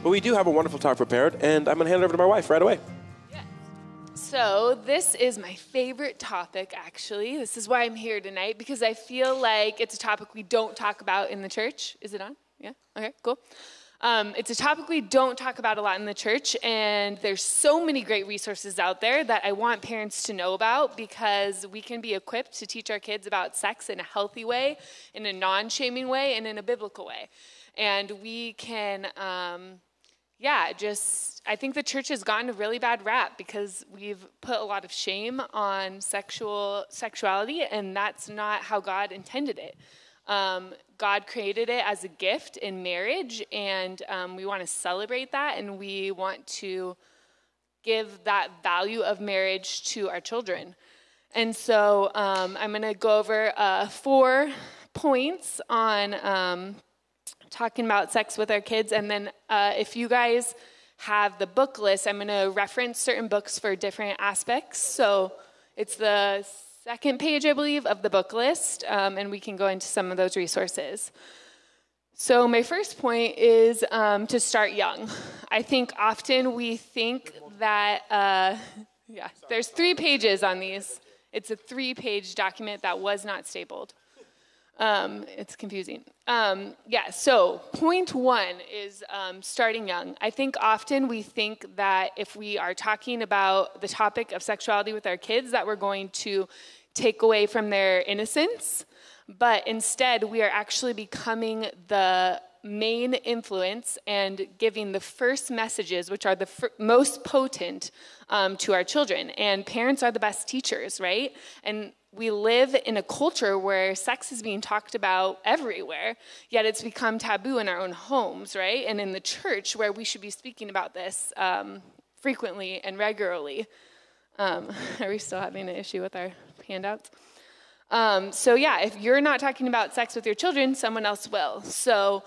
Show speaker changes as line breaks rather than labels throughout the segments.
But we do have a wonderful talk prepared, and I'm going to hand it over to my wife right away.
So this is my favorite topic, actually. This is why I'm here tonight, because I feel like it's a topic we don't talk about in the church. Is it on? Yeah? Okay, cool. It's a topic we don't talk about a lot in the church, and there's so many great resources out there that I want parents to know about, because we can be equipped to teach our kids about sex in a healthy way, in a non-shaming way, and in a biblical way. And we can... I think the church has gotten a really bad rap because we've put a lot of shame on sexuality, and that's not how God intended it. God created it as a gift in marriage, and we want to celebrate that, and we want to give that value of marriage to our children. And so I'm going to go over 4 points on talking about sex with our kids, and then if you guys have the book list, I'm going to reference certain books for different aspects. So it's the second page, I believe, of the book list, and we can go into some of those resources. So my first point is to start young. I think often we think that, there's 3 pages on these. It's a 3-page document that was not stapled. It's confusing. So point 1 is starting young. I think often we think that if we are talking about the topic of sexuality with our kids, that we're going to take away from their innocence, but instead we are actually becoming the main influence and giving the first messages, which are the most potent to our children. And parents are the best teachers, right? And we live in a culture where sex is being talked about everywhere, yet it's become taboo in our own homes, right? And in the church, where we should be speaking about this frequently and regularly. Are we still having an issue with our handouts? If you're not talking about sex with your children, someone else will. So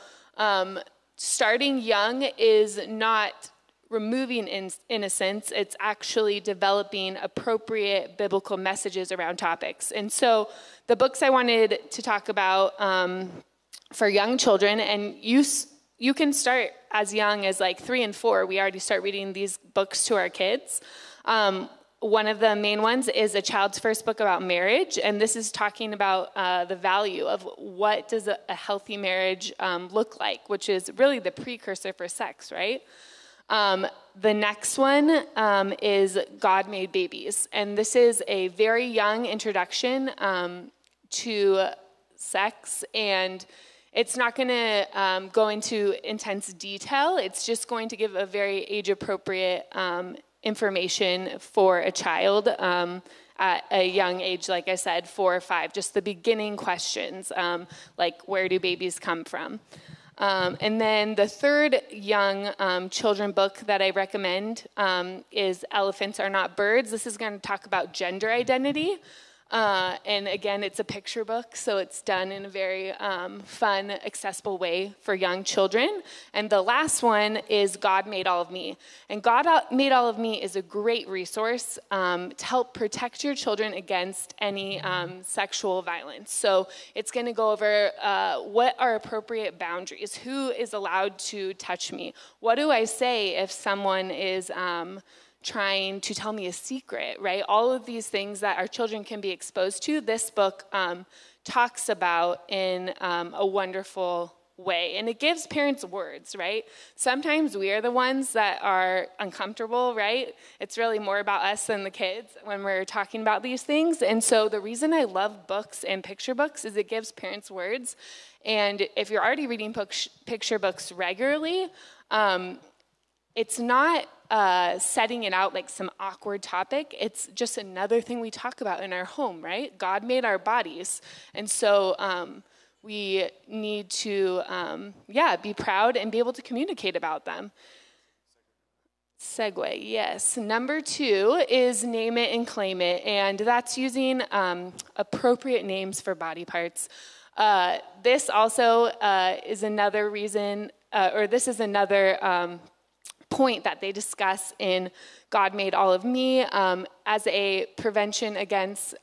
starting young is not removing innocence, it's actually developing appropriate biblical messages around topics. And so the books I wanted to talk about for young children, and you can start as young as like 3 and 4. We already start reading these books to our kids. One of the main ones is A Child's First Book About Marriage, and this is talking about the value of what does a healthy marriage look like, which is really the precursor for sex, right? The next one is God Made Babies, and this is a very young introduction to sex, and it's not going to go into intense detail. It's just going to give a very age-appropriate information for a child at a young age, like I said, 4 or 5, just the beginning questions, like where do babies come from? And then the third young children book that I recommend is Elephants Are Not Birds. This is going to talk about gender identity. And again, it's a picture book, so it's done in a very fun, accessible way for young children. And the last one is God Made All of Me. And God Made All of Me is a great resource to help protect your children against any sexual violence. So it's going to go over what are appropriate boundaries. Who is allowed to touch me? What do I say if someone is trying to tell me a secret, right? All of these things that our children can be exposed to, this book talks about in a wonderful way. And it gives parents words, right? Sometimes we are the ones that are uncomfortable, right? It's really more about us than the kids when we're talking about these things. And so the reason I love books and picture books is it gives parents words. And if you're already reading picture books regularly, it's not setting it out like some awkward topic. It's just another thing we talk about in our home, right? God made our bodies. And so we need to, be proud and be able to communicate about them. Segue, yes. Number 2 is name it and claim it. And that's using appropriate names for body parts. This also is another reason, this is another point that they discuss in God Made All of Me as a prevention against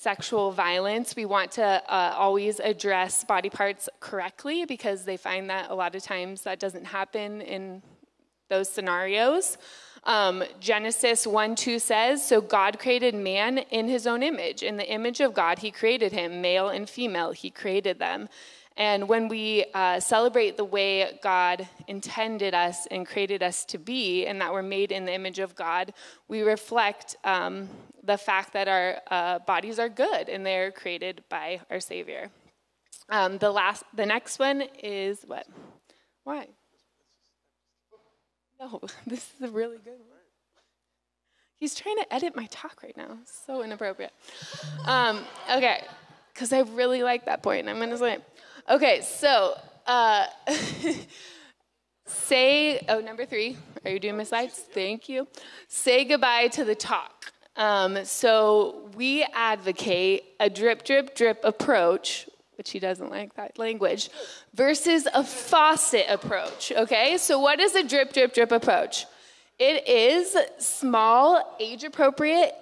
sexual violence, we want to always address body parts correctly because they find that a lot of times that doesn't happen in those scenarios. Genesis 1:2 says, so God created man in his own image. In the image of God, he created him, male and female, he created them. And when we celebrate the way God intended us and created us to be, and that we're made in the image of God, we reflect the fact that our bodies are good and they're created by our Savior. The next one is what? Why? No, this is a really good one. He's trying to edit my talk right now. So inappropriate. Okay, because I really like that point. I'm going to say, okay, so number 3. Are you doing my slides? Thank you. Say goodbye to the talk. So we advocate a drip, drip, drip approach, which he doesn't like that language, versus a faucet approach, okay? So what is a drip, drip, drip approach? It is small, age-appropriate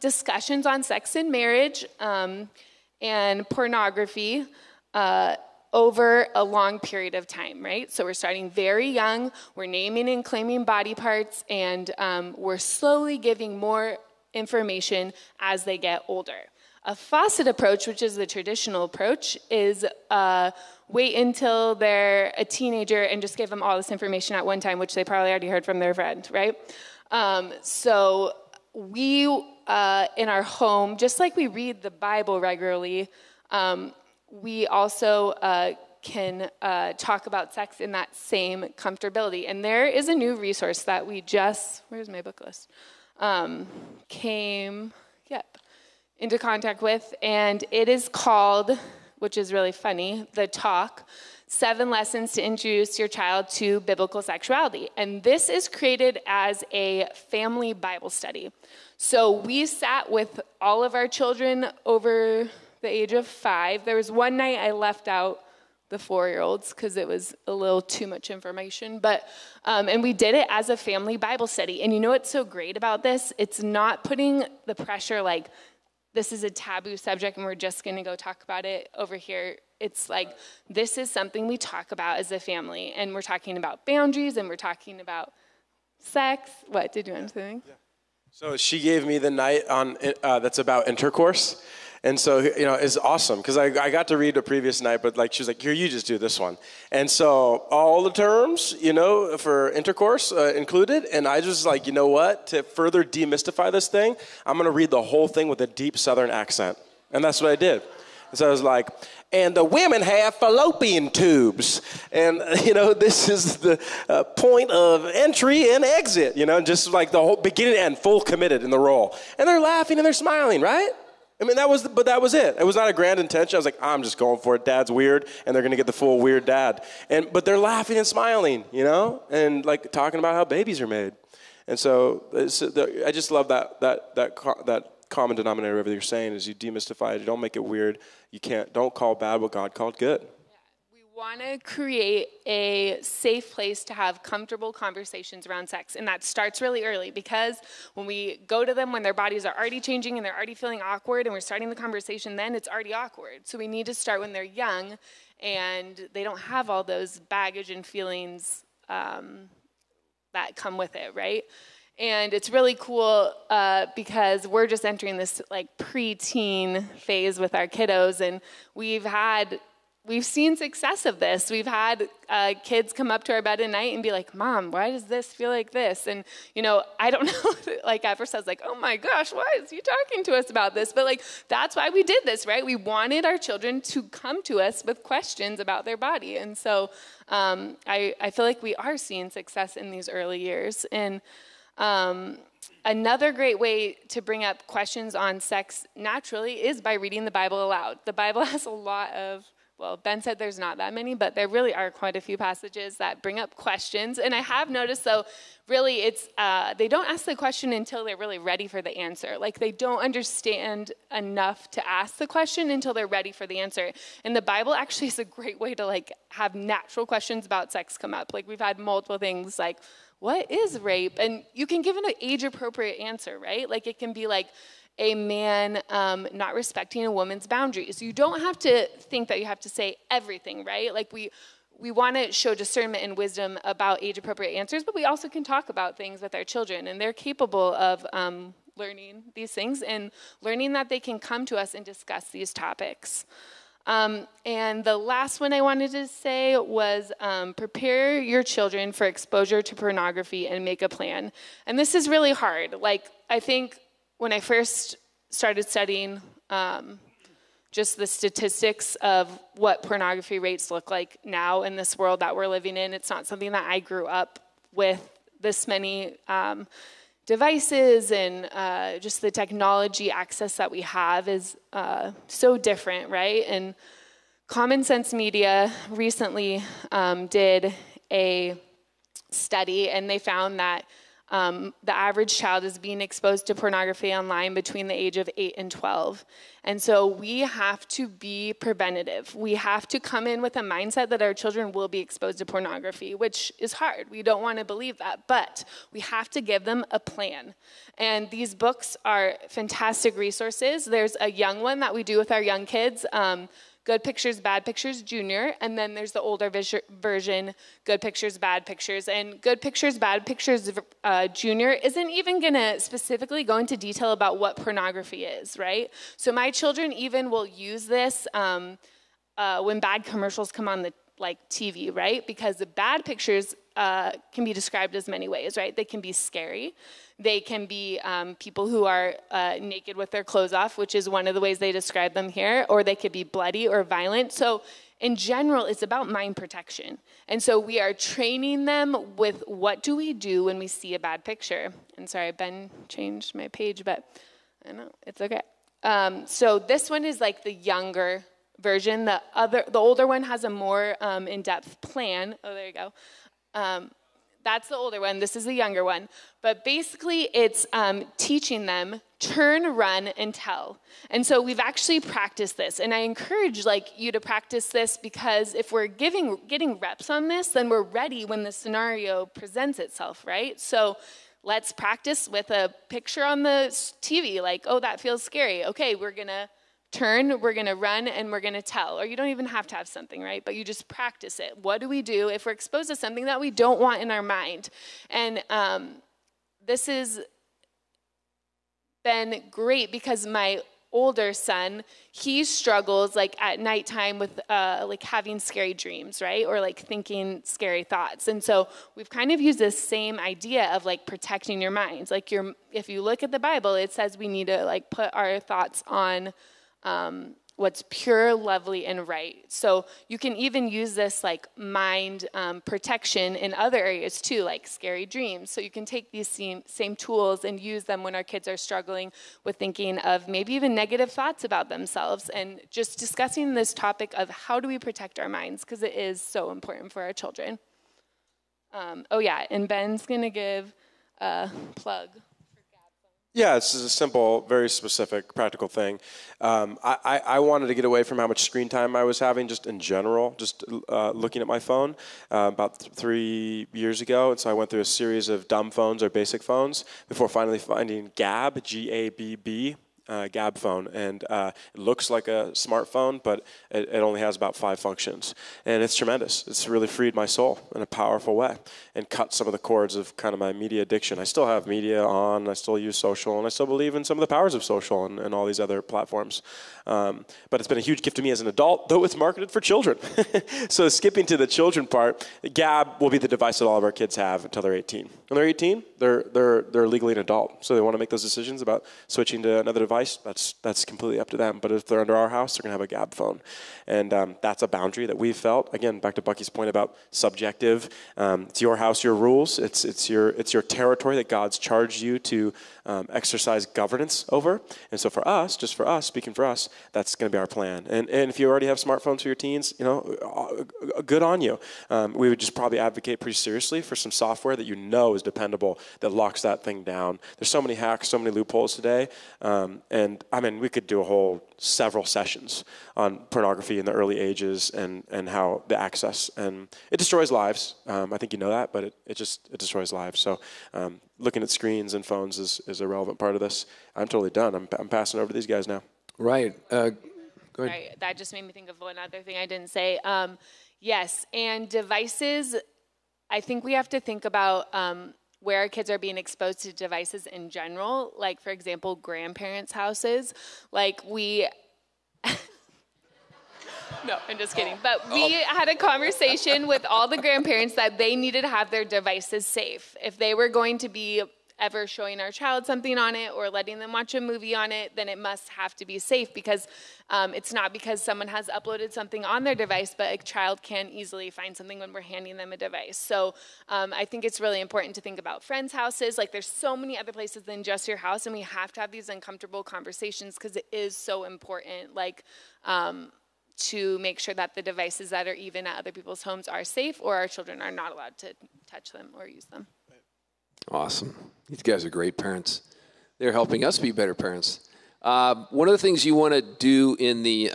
discussions on sex and marriage and pornography over a long period of time, right? So we're starting very young, we're naming and claiming body parts, and we're slowly giving more information as they get older. A faucet approach, which is the traditional approach, is wait until they're a teenager and just give them all this information at one time, which they probably already heard from their friend, right? So we, in our home, just like we read the Bible regularly, we also can talk about sex in that same comfortability. And there is a new resource that we just, where's my book list? Came into contact with, and it is called, which is really funny, The Talk, 7 Lessons to Introduce Your Child to Biblical Sexuality. And this is created as a family Bible study. So we sat with all of our children over the age of 5. There was one night I left out the 4-year-olds because it was a little too much information. But and we did it as a family Bible study. And you know what's so great about this? It's not putting the pressure like, this is a taboo subject and we're just going to go talk about it over here. It's like, this is something we talk about as a family. And we're talking about boundaries and we're talking about sex. What, did you want to say? Yeah.
So she gave me the night on that's about intercourse. And so, it's awesome because I got to read a previous night, but she was like, here, you just do this one. And so all the terms, for intercourse included. And I just like, you know what? To further demystify this thing, I'm going to read the whole thing with a deep Southern accent. And that's what I did. And so I was like, and the women have fallopian tubes. And, this is the point of entry and exit, just like the whole beginning and end, full committed in the role. And they're laughing and they're smiling, right? I mean, that was it. It was not a grand intention. I was like, I'm just going for it. Dad's weird, and they're going to get the full weird dad. But they're laughing and smiling, and like talking about how babies are made. And so I just love that common denominator of everything you're saying is you demystify it. You don't make it weird. Don't call bad what God called good.
We want to create a safe place to have comfortable conversations around sex. And that starts really early because when we go to them when their bodies are already changing and they're already feeling awkward and we're starting the conversation, then it's already awkward. So we need to start when they're young and they don't have all those baggage and feelings that come with it, right? And it's really cool because we're just entering this like preteen phase with our kiddos, and we've seen success of this. We've had kids come up to our bed at night and be like, Mom, why does this feel like this? And, I don't know, like at first I was like, oh my gosh, why is he talking to us about this? But that's why we did this, right? We wanted our children to come to us with questions about their body. And so I feel like we are seeing success in these early years. And another great way to bring up questions on sex naturally is by reading the Bible aloud. The Bible has a lot of, well, Ben said there's not that many, but there really are quite a few passages that bring up questions. And I have noticed, though, really it's, they don't ask the question until they're really ready for the answer. Like they don't understand enough to ask the question until they're ready for the answer. And the Bible actually is a great way to have natural questions about sex come up. Like we've had multiple things like, what is rape? And you can give an age-appropriate answer, right? Like it can be like, a man not respecting a woman's boundaries. You don't have to think that you have to say everything, right? Like we want to show discernment and wisdom about age-appropriate answers, but we also can talk about things with our children, and they're capable of learning these things and learning that they can come to us and discuss these topics. And the last one I wanted to say was prepare your children for exposure to pornography and make a plan. And this is really hard. Like, I think when I first started studying just the statistics of what pornography rates look like now in this world that we're living in, it's not something that I grew up with this many devices, and just the technology access that we have is so different, right? And Common Sense Media recently did a study, and they found that the average child is being exposed to pornography online between the age of 8 and 12. And so we have to be preventative. We have to come in with a mindset that our children will be exposed to pornography, which is hard. We don't want to believe that, but we have to give them a plan. And these books are fantastic resources. There's a young one that we do with our young kids, Good Pictures, Bad Pictures Junior, and then there's the older version, Good Pictures, Bad Pictures. And Good Pictures, Bad Pictures Junior isn't even going to specifically go into detail about what pornography is, right? So my children even will use this when bad commercials come on the TV, right? Because the bad pictures can be described as many ways, right? They can be scary. They can be people who are naked with their clothes off, which is one of the ways they describe them here, or they could be bloody or violent. So in general, it's about mind protection. And so we are training them with what do we do when we see a bad picture. And sorry, Ben changed my page, but I know, it's okay. So this one is like the younger version. The older one has a more in-depth plan. Oh, there you go. That's the older one. This is the younger one. But basically, it's teaching them turn, run, and tell. And so we've actually practiced this. And I encourage you to practice this, because if we're getting reps on this, then we're ready when the scenario presents itself, right? So let's practice with a picture on the TV, oh, that feels scary. Okay, we're going to turn, we're going to run, and we're going to tell. Or you don't even have to have something, right? But you just practice it. What do we do if we're exposed to something that we don't want in our mind? And this has been great, because my older son, he struggles at nighttime with having scary dreams, right? Or thinking scary thoughts. And so we've kind of used this same idea of protecting your minds. If you look at the Bible, it says we need to put our thoughts on what's pure, lovely, and right. So you can even use this mind protection in other areas too, like scary dreams. So you can take these same tools and use them when our kids are struggling with thinking of maybe even negative thoughts about themselves, and just discussing this topic of how do we protect our minds, because it is so important for our children. Oh yeah, and Ben's going to give a plug.
Yeah, it's a simple, very specific, practical thing. I wanted to get away from how much screen time I was having just in general, just looking at my phone about 3 years ago. And so I went through a series of dumb phones or basic phones before finally finding Gab, G-A-B-B. Gab phone, and it looks like a smartphone, but it only has about 5 functions, and it's tremendous. It's really freed my soul in a powerful way and cut some of the cords of kind of my media addiction. I still have media on, I still use social, and I still believe in some of the powers of social and all these other platforms. But it's been a huge gift to me as an adult, though it's marketed for children. So skipping to the children part, Gab will be the device that all of our kids have until they're 18. When they're 18, they're legally an adult, so they want to make those decisions about switching to another device. That's completely up to them. But if they're under our house, they're going to have a Gab phone. And that's a boundary that we've felt. Again, back to Bucky's point about subjective. It's your house, your rules. It's your territory that God's charged you to exercise governance over. And so for us, just for us, speaking for us, that's going to be our plan. And if you already have smartphones for your teens, good on you. We would just probably advocate pretty seriously for some software that is dependable, that locks that thing down. There's so many hacks, so many loopholes today. And I mean, we could do several sessions on pornography in the early ages and how the access, and it destroys lives. I think you know that, but it destroys lives. So looking at screens and phones is a relevant part of this. I'm totally done. I'm passing over to these guys now.
Right. Go ahead.
Right. That just made me think of one other thing I didn't say. Yes, and devices, I think we have to think about where our kids are being exposed to devices in general. Like, for example, grandparents' houses. Like, no, I'm just kidding. But we had a conversation with all the grandparents that they needed to have their devices safe. If they were going to be ever showing our child something on it or letting them watch a movie on it, then it must have to be safe, because it's not because someone has uploaded something on their device, but a child can easily find something when we're handing them a device. So I think it's really important to think about friends' houses. Like, there's so many other places than just your house, and we have to have these uncomfortable conversations because it is so important, like, to make sure that the devices that are even at other people's homes are safe, or our children are not allowed to touch them or use them.
Awesome. These guys are great parents. They're helping us be better parents. One of the things you want to do in the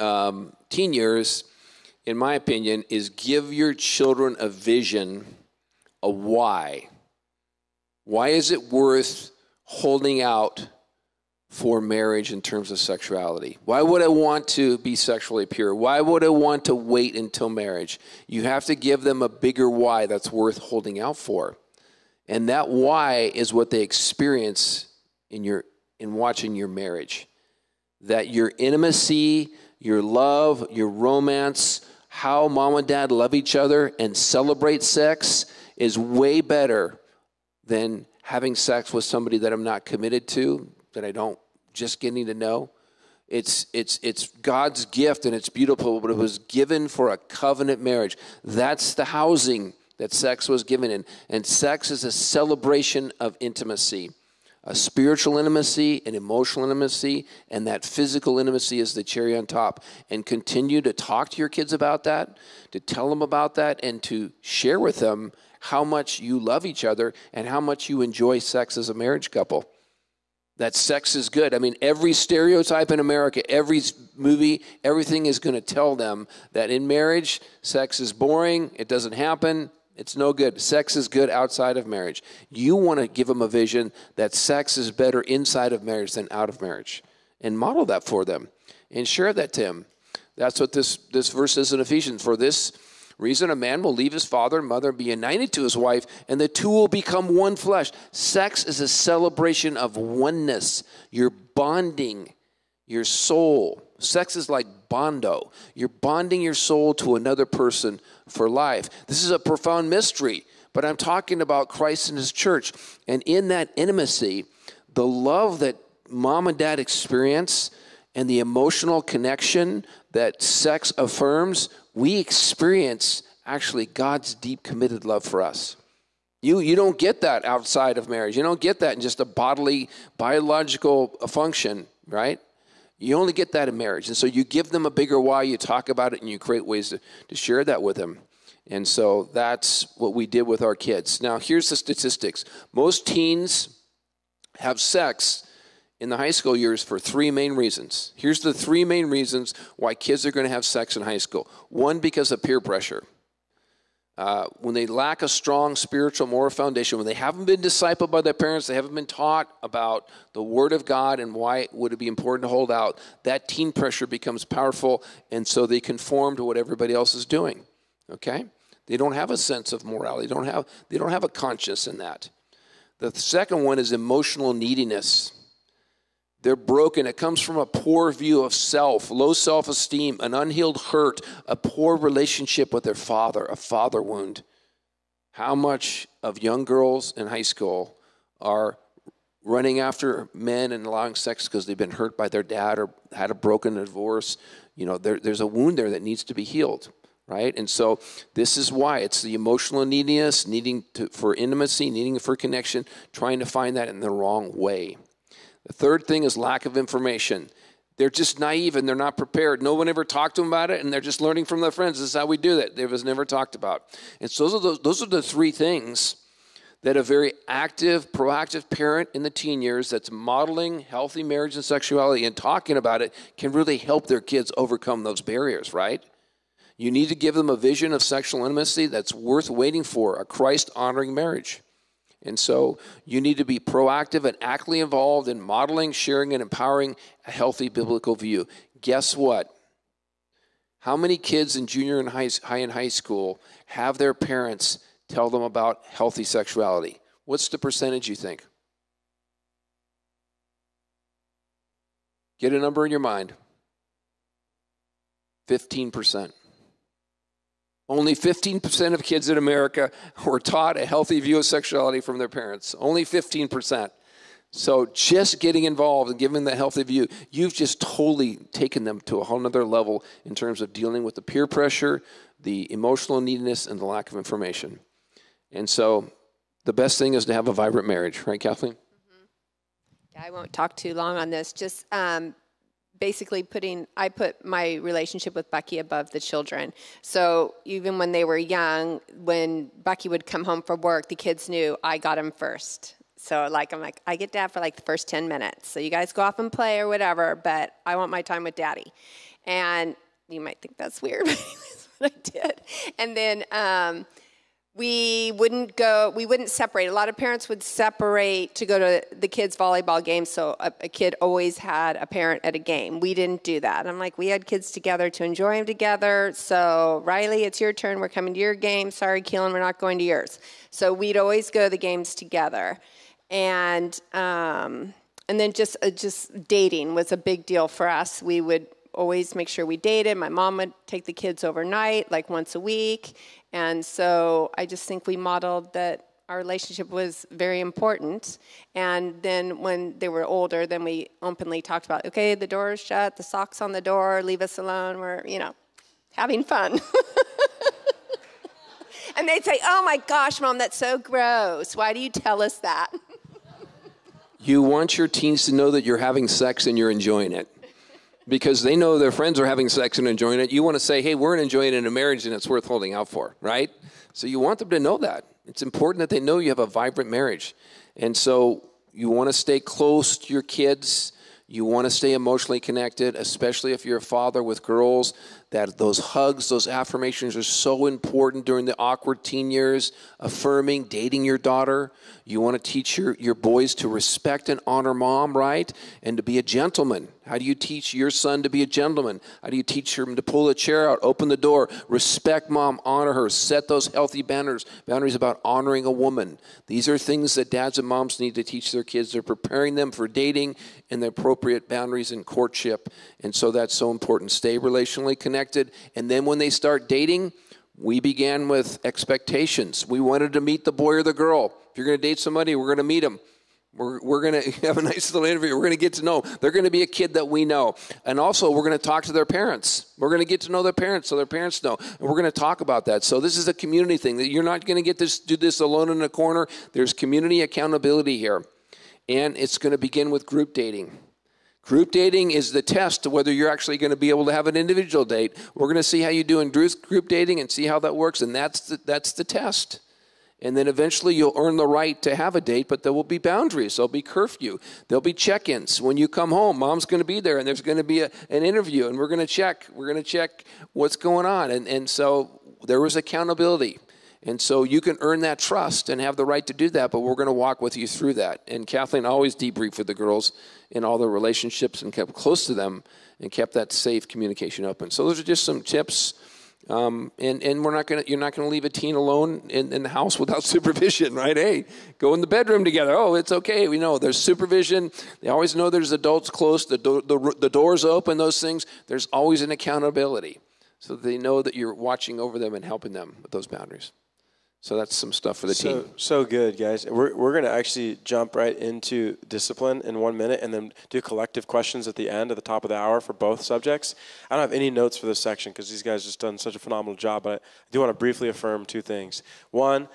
teen years, in my opinion, is give your children a vision, a why. Why is it worth holding out for marriage in terms of sexuality? Why would I want to be sexually pure? Why would I want to wait until marriage? You have to give them a bigger why that's worth holding out for. And that why is what they experience in watching your marriage. That your intimacy, your love, your romance, how mom and dad love each other and celebrate sex is way better than having sex with somebody that I'm not committed to, that I don't just getting to know. It's God's gift, and it's beautiful, but it was given for a covenant marriage. That's the housing that sex was given in. And sex is a celebration of intimacy, a spiritual intimacy, an emotional intimacy, and that physical intimacy is the cherry on top. And continue to talk to your kids about that, to tell them about that, and to share with them how much you love each other and how much you enjoy sex as a marriage couple. That sex is good. I mean, every stereotype in America, every movie, everything is going to tell them that in marriage, sex is boring, it doesn't happen, it's no good. Sex is good outside of marriage. You want to give them a vision that sex is better inside of marriage than out of marriage, and model that for them and share that to them. That's what this verse is in Ephesians. For this reason, a man will leave his father and mother and be united to his wife, and the two will become one flesh. Sex is a celebration of oneness. You're bonding your soul. Sex is like bondo. You're bonding your soul to another person for life. This is a profound mystery, but I'm talking about Christ and his church. And in that intimacy, the love that mom and dad experience and the emotional connection that sex affirms, we experience actually God's deep committed love for us. You don't get that outside of marriage. You don't get that in just a bodily, biological function, right? You only get that in marriage. And so you give them a bigger why, you talk about it, and you create ways to share that with them. And so that's what we did with our kids. Now, here's the statistics. Most teens have sex in the high school years for three main reasons. Here's the three main reasons why kids are going to have sex in high school. One, because of peer pressure. When they lack a strong spiritual moral foundation, when they haven't been discipled by their parents, they haven't been taught about the Word of God and why would it be important to hold out, that teen pressure becomes powerful, and so they conform to what everybody else is doing. Okay? They don't have a sense of morality. They don't have a conscience in that. The second one is emotional neediness. They're broken. It comes from a poor view of self, low self-esteem, an unhealed hurt, a poor relationship with their father, a father wound. How much of young girls in high school are running after men and allowing sex because they've been hurt by their dad or had a broken divorce? You know, there's a wound there that needs to be healed, right? And so this is why. It's the emotional neediness, for intimacy, needing for connection, trying to find that in the wrong way. The third thing is lack of information. They're just naive and they're not prepared. No one ever talked to them about it, and they're just learning from their friends. This is how we do that. It was never talked about. And so those are the three things that a very active, proactive parent in the teen years that's modeling healthy marriage and sexuality and talking about it can really help their kids overcome those barriers, right? You need to give them a vision of sexual intimacy that's worth waiting for, a Christ-honoring marriage. And so you need to be proactive and actively involved in modeling, sharing, and empowering a healthy biblical view. Guess what? How many kids in junior and high school have their parents tell them about healthy sexuality? What's the percentage you think? Get a number in your mind. 15%. Only 15% of kids in America were taught a healthy view of sexuality from their parents. Only 15%. So just getting involved and giving the healthy view, you've just totally taken them to a whole nother level in terms of dealing with the peer pressure, the emotional neediness, and the lack of information. And so the best thing is to have a vibrant marriage. Right, Kathleen?
Mm-hmm. Yeah, I won't talk too long on this. Just basically I put my relationship with Bucky above the children. So even when they were young, when Bucky would come home from work, the kids knew I got him first. So I'm like, I get Dad for like the first 10 minutes. So you guys go off and play or whatever, but I want my time with Daddy. And you might think that's weird, but that's what I did. And then we wouldn't separate. A lot of parents would separate to go to the kids' volleyball games, so a kid always had a parent at a game. We didn't do that. I'm like, we had kids together to enjoy them together. So, Riley, it's your turn. We're coming to your game. Sorry, Keelan, we're not going to yours. So we'd always go to the games together. And then just dating was a big deal for us. We would always make sure we dated. My mom would take the kids overnight, like once a week. And so I just think we modeled that our relationship was very important. And then when they were older, then we openly talked about, okay, the door is shut, the sock's on the door, leave us alone. We're, having fun. And they'd say, oh my gosh, Mom, that's so gross. Why do you tell us that?
You want your teens to know that you're having sex and you're enjoying it. Because they know their friends are having sex and enjoying it. You want to say, hey, we're enjoying it in a marriage and it's worth holding out for, right? So you want them to know that. It's important that they know you have a vibrant marriage. And so you want to stay close to your kids. You want to stay emotionally connected, especially if you're a father with girls, that those hugs, those affirmations are so important during the awkward teen years, affirming, dating your daughter. You want to teach your boys to respect and honor mom, right? And to be a gentleman. How do you teach your son to be a gentleman? How do you teach him to pull the chair out, open the door, respect mom, honor her, set those healthy boundaries about honoring a woman? These are things that dads and moms need to teach their kids. They're preparing them for dating and the appropriate boundaries in courtship. And so that's so important. Stay relationally connected. And then when they start dating, we began with expectations. We wanted to meet the boy or the girl. If you're going to date somebody, we're going to meet them. We're going to have a nice little interview. We're going to get to know. They're going to be a kid that we know. And also, we're going to talk to their parents. We're going to get to know their parents so their parents know. And we're going to talk about that. So this is a community thing. That you're not going to do this alone in a corner. There's community accountability here. And it's going to begin with group dating. Group dating is the test to whether you're actually going to be able to have an individual date. We're going to see how you do in group dating and see how that works. And that's the test. And then eventually you'll earn the right to have a date, but there will be boundaries. There'll be curfew. There'll be check-ins. When you come home, mom's going to be there, and there's going to be an interview, and we're going to check what's going on. And so there was accountability. And so you can earn that trust and have the right to do that, but we're going to walk with you through that. And Kathleen always debriefed with the girls in all their relationships and kept close to them and kept that safe communication open. So those are just some tips. And you're not going to leave a teen alone in the house without supervision, right? Hey, go in the bedroom together. Oh, it's okay. We know there's supervision. They always know there's adults close. The door's open, those things. There's always an accountability so they know that you're watching over them and helping them with those boundaries. So that's some stuff for the team.
So good, guys. We're going to actually jump right into discipline in 1 minute and then do collective questions at the end, at the top of the hour for both subjects. I don't have any notes for this section because these guys just done such a phenomenal job, but I do want to briefly affirm two things. One,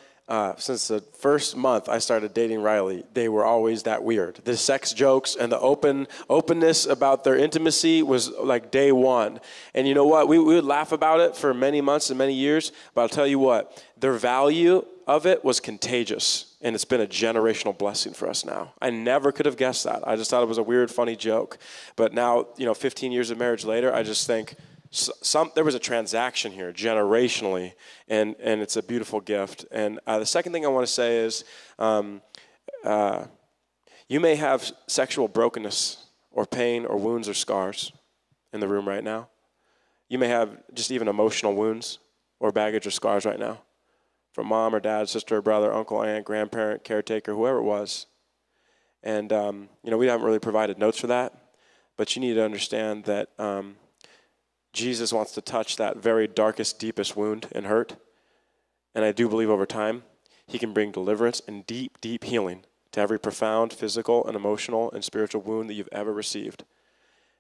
since the first month I started dating Riley, they were always that weird. The sex jokes and the openness about their intimacy was like day one. And you know what? We would laugh about it for many months and many years, but I'll tell you what, their value of it was contagious. And it's been a generational blessing for us now. I never could have guessed that. I just thought it was a weird, funny joke. But now, 15 years of marriage later, I just think there was a transaction here generationally, and it's a beautiful gift. And the second thing I want to say is you may have sexual brokenness or pain or wounds or scars in the room right now. You may have just even emotional wounds or baggage or scars right now from mom or dad, sister or brother, uncle, aunt, grandparent, caretaker, whoever it was. And, we haven't really provided notes for that, but you need to understand that Jesus wants to touch that very darkest, deepest wound and hurt. And I do believe over time, he can bring deliverance and deep, deep healing to every profound physical and emotional and spiritual wound that you've ever received.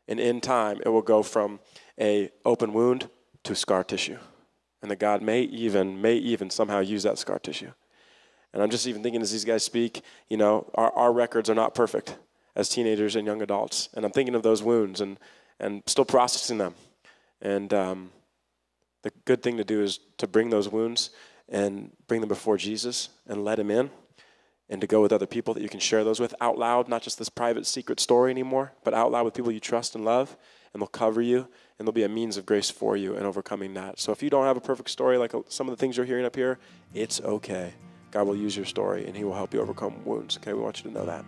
And in time, it will go from a open wound to scar tissue. And that God may even somehow use that scar tissue. And I'm just even thinking as these guys speak, our records are not perfect as teenagers and young adults. And I'm thinking of those wounds and still processing them. And the good thing to do is to bring those wounds and bring them before Jesus and let him in, and to go with other people that you can share those with out loud, not just this private secret story anymore, but out loud with people you trust and love, and they'll cover you, and there'll be a means of grace for you in overcoming that. So if you don't have a perfect story like some of the things you're hearing up here, it's okay. God will use your story, and he will help you overcome wounds, okay? We want you to know that.